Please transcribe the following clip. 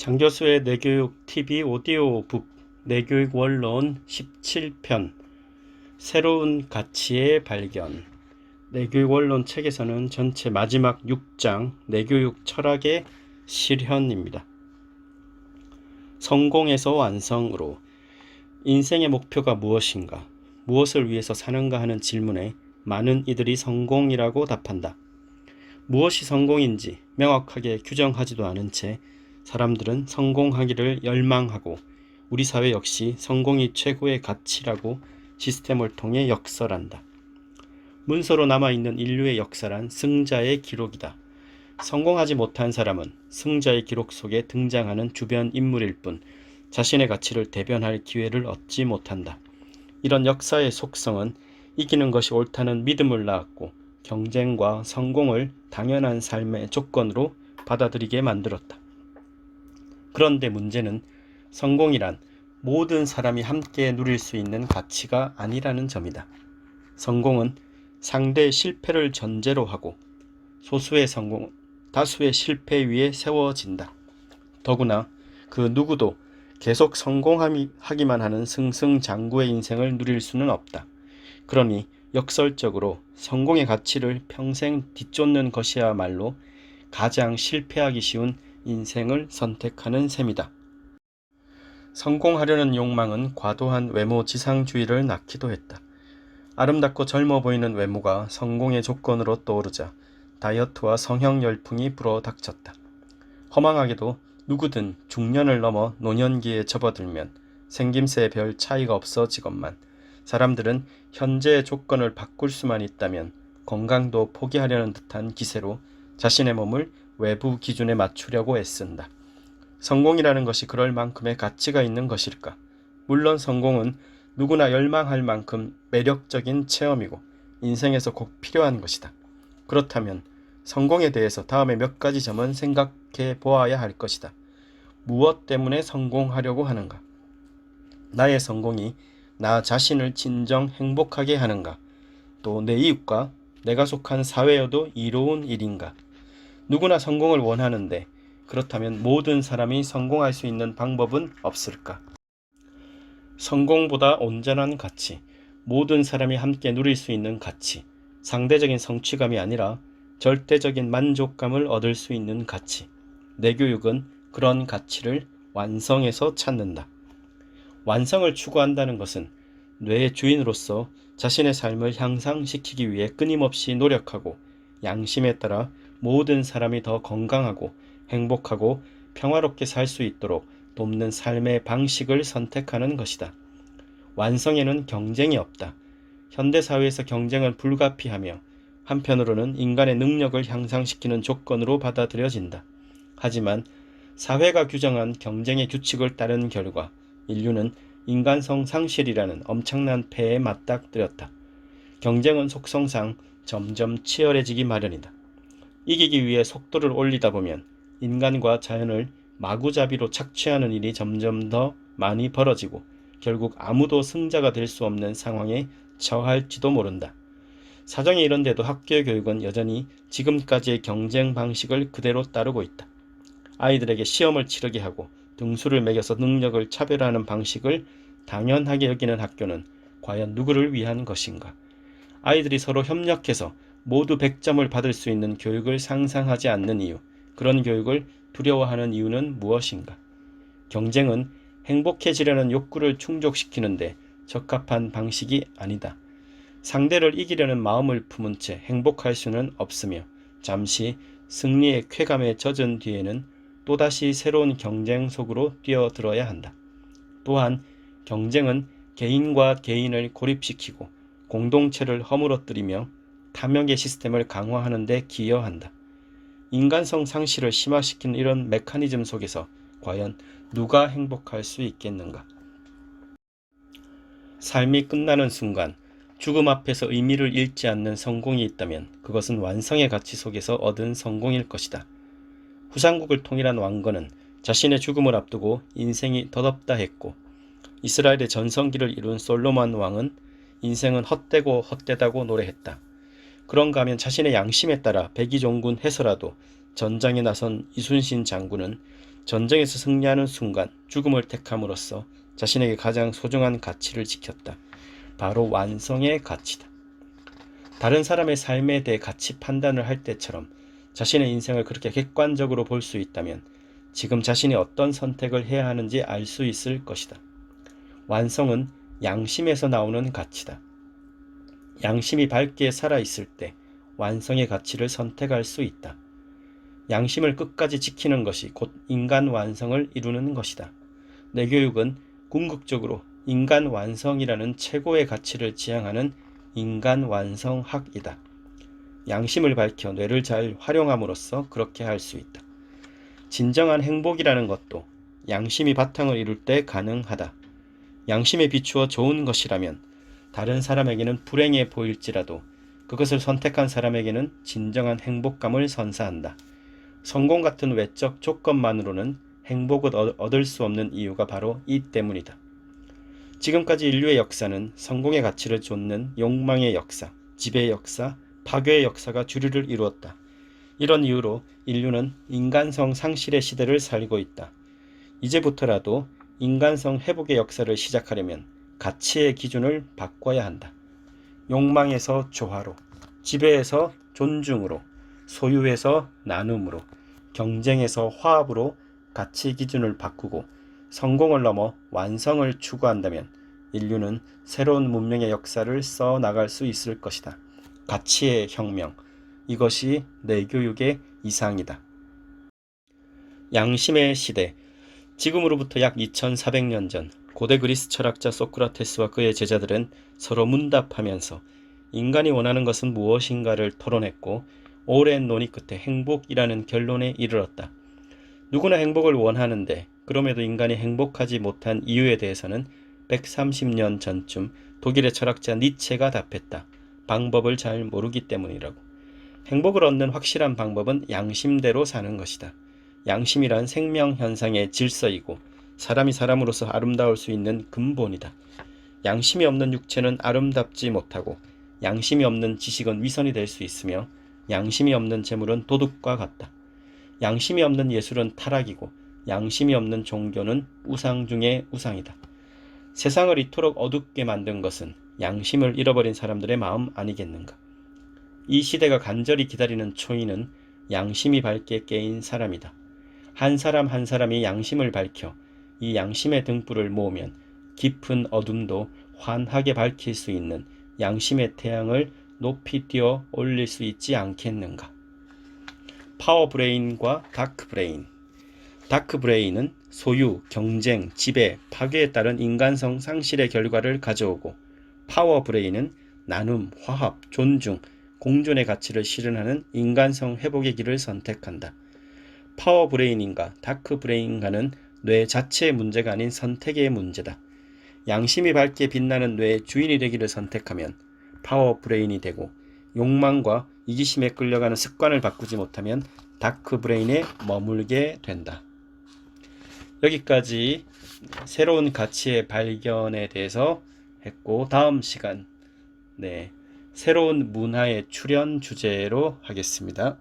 장교수의 내교육 TV 오디오북 내교육 원론 17편 새로운 가치의 발견. 내교육 원론 책에서는 전체 마지막 6장 내교육 철학의 실현입니다. 성공에서 완성으로 인생의 목표가 무엇인가, 무엇을 위해서 사는가 하는 질문에 많은 이들이 성공이라고 답한다. 무엇이 성공인지 명확하게 규정하지도 않은 채 사람들은 성공하기를 열망하고 우리 사회 역시 성공이 최고의 가치라고 시스템을 통해 역설한다. 문서로 남아있는 인류의 역사란 승자의 기록이다. 성공하지 못한 사람은 승자의 기록 속에 등장하는 주변 인물일 뿐 자신의 가치를 대변할 기회를 얻지 못한다. 이런 역사의 속성은 이기는 것이 옳다는 믿음을 낳았고 경쟁과 성공을 당연한 삶의 조건으로 받아들이게 만들었다. 그런데 문제는 성공이란 모든 사람이 함께 누릴 수 있는 가치가 아니라는 점이다. 성공은 상대의 실패를 전제로 하고 소수의 성공, 다수의 실패 위에 세워진다. 더구나 그 누구도 계속 성공하기만 하는 승승장구의 인생을 누릴 수는 없다. 그러니 역설적으로 성공의 가치를 평생 뒤쫓는 것이야말로 가장 실패하기 쉬운 인생을 선택하는 셈이다. 성공하려는 욕망은 과도한 외모 지상주의를 낳기도 했다. 아름답고 젊어 보이는 외모가 성공의 조건으로 떠오르자 다이어트와 성형 열풍이 불어닥쳤다. 허망하게도 누구든 중년을 넘어 노년기에 접어들면 생김새에 별 차이가 없어지건만 사람들은 현재의 조건을 바꿀 수만 있다면 건강도 포기하려는 듯한 기세로 자신의 몸을 외부 기준에 맞추려고 애쓴다. 성공이라는 것이 그럴 만큼의 가치가 있는 것일까? 물론 성공은 누구나 열망할 만큼 매력적인 체험이고 인생에서 꼭 필요한 것이다. 그렇다면 성공에 대해서 다음에 몇 가지 점은 생각해 보아야 할 것이다. 무엇 때문에 성공하려고 하는가? 나의 성공이 나 자신을 진정 행복하게 하는가? 또 내 이웃과 내가 속한 사회여도 이로운 일인가? 누구나 성공을 원하는데 그렇다면 모든 사람이 성공할 수 있는 방법은 없을까? 성공보다 온전한 가치, 모든 사람이 함께 누릴 수 있는 가치, 상대적인 성취감이 아니라 절대적인 만족감을 얻을 수 있는 가치. 내 교육은 그런 가치를 완성해서 찾는다. 완성을 추구한다는 것은 뇌의 주인으로서 자신의 삶을 향상시키기 위해 끊임없이 노력하고 양심에 따라 모든 사람이 더 건강하고 행복하고 평화롭게 살 수 있도록 돕는 삶의 방식을 선택하는 것이다. 완성에는 경쟁이 없다. 현대사회에서 경쟁은 불가피하며 한편으로는 인간의 능력을 향상시키는 조건으로 받아들여진다. 하지만 사회가 규정한 경쟁의 규칙을 따른 결과 인류는 인간성 상실이라는 엄청난 폐해에 맞닥뜨렸다. 경쟁은 속성상 점점 치열해지기 마련이다. 이기기 위해 속도를 올리다 보면 인간과 자연을 마구잡이로 착취하는 일이 점점 더 많이 벌어지고 결국 아무도 승자가 될 수 없는 상황에 처할지도 모른다. 사정이 이런데도 학교 교육은 여전히 지금까지의 경쟁 방식을 그대로 따르고 있다. 아이들에게 시험을 치르게 하고 등수를 매겨서 능력을 차별하는 방식을 당연하게 여기는 학교는 과연 누구를 위한 것인가? 아이들이 서로 협력해서 모두 100점을 받을 수 있는 교육을 상상하지 않는 이유, 그런 교육을 두려워하는 이유는 무엇인가? 경쟁은 행복해지려는 욕구를 충족시키는데 적합한 방식이 아니다. 상대를 이기려는 마음을 품은 채 행복할 수는 없으며 잠시 승리의 쾌감에 젖은 뒤에는 또다시 새로운 경쟁 속으로 뛰어들어야 한다. 또한 경쟁은 개인과 개인을 고립시키고 공동체를 허물어뜨리며 탐욕의 시스템을 강화하는 데 기여한다. 인간성 상실을 심화시키는 이런 메커니즘 속에서 과연 누가 행복할 수 있겠는가? 삶이 끝나는 순간 죽음 앞에서 의미를 잃지 않는 성공이 있다면 그것은 완성의 가치 속에서 얻은 성공일 것이다. 후삼국을 통일한 왕건은 자신의 죽음을 앞두고 인생이 덧없다 했고 이스라엘의 전성기를 이룬 솔로몬 왕은 인생은 헛되고 헛되다고 노래했다. 그런가 하면 자신의 양심에 따라 백의종군 해서라도 전장에 나선 이순신 장군은 전쟁에서 승리하는 순간 죽음을 택함으로써 자신에게 가장 소중한 가치를 지켰다. 바로 완성의 가치다. 다른 사람의 삶에 대해 가치 판단을 할 때처럼 자신의 인생을 그렇게 객관적으로 볼 수 있다면 지금 자신이 어떤 선택을 해야 하는지 알 수 있을 것이다. 완성은 양심에서 나오는 가치다. 양심이 밝게 살아있을 때 완성의 가치를 선택할 수 있다. 양심을 끝까지 지키는 것이 곧 인간 완성을 이루는 것이다. 내 교육은 궁극적으로 인간 완성이라는 최고의 가치를 지향하는 인간 완성학이다. 양심을 밝혀 뇌를 잘 활용함으로써 그렇게 할 수 있다. 진정한 행복이라는 것도 양심이 바탕을 이룰 때 가능하다. 양심에 비추어 좋은 것이라면 다른 사람에게는 불행해 보일지라도 그것을 선택한 사람에게는 진정한 행복감을 선사한다. 성공 같은 외적 조건만으로는 행복을 얻을 수 없는 이유가 바로 이 때문이다. 지금까지 인류의 역사는 성공의 가치를 좇는 욕망의 역사, 지배의 역사, 파괴의 역사가 주류를 이루었다. 이런 이유로 인류는 인간성 상실의 시대를 살고 있다. 이제부터라도 인간성 회복의 역사를 시작하려면 가치의 기준을 바꿔야 한다. 욕망에서 조화로, 지배에서 존중으로, 소유에서 나눔으로, 경쟁에서 화합으로 가치 기준을 바꾸고 성공을 넘어 완성을 추구한다면 인류는 새로운 문명의 역사를 써 나갈 수 있을 것이다. 가치의 혁명, 이것이 내 교육의 이상이다. 양심의 시대. 지금으로부터 약 2400년 전 고대 그리스 철학자 소크라테스와 그의 제자들은 서로 문답하면서 인간이 원하는 것은 무엇인가를 토론했고 오랜 논의 끝에 행복이라는 결론에 이르렀다. 누구나 행복을 원하는데 그럼에도 인간이 행복하지 못한 이유에 대해서는 130년 전쯤 독일의 철학자 니체가 답했다. 방법을 잘 모르기 때문이라고. 행복을 얻는 확실한 방법은 양심대로 사는 것이다. 양심이란 생명현상의 질서이고 사람이 사람으로서 아름다울 수 있는 근본이다. 양심이 없는 육체는 아름답지 못하고 양심이 없는 지식은 위선이 될 수 있으며 양심이 없는 재물은 도둑과 같다. 양심이 없는 예술은 타락이고 양심이 없는 종교는 우상 중의 우상이다. 세상을 이토록 어둡게 만든 것은 양심을 잃어버린 사람들의 마음 아니겠는가. 이 시대가 간절히 기다리는 초인은 양심이 밝게 깨인 사람이다. 한 사람 한 사람이 양심을 밝혀 이 양심의 등불을 모으면 깊은 어둠도 환하게 밝힐 수 있는 양심의 태양을 높이 뛰어 올릴 수 있지 않겠는가. 파워브레인과 다크브레인. 다크브레인은 소유, 경쟁, 지배, 파괴에 따른 인간성 상실의 결과를 가져오고 파워브레인은 나눔, 화합, 존중, 공존의 가치를 실현하는 인간성 회복의 길을 선택한다. 파워브레인인가 다크브레인가는 뇌 자체의 문제가 아닌 선택의 문제다. 양심이 밝게 빛나는 뇌의 주인이 되기를 선택하면 파워브레인이 되고 욕망과 이기심에 끌려가는 습관을 바꾸지 못하면 다크브레인에 머물게 된다. 여기까지 새로운 가치의 발견에 대해서 했고 다음 시간 새로운 문화의 출현 주제로 하겠습니다.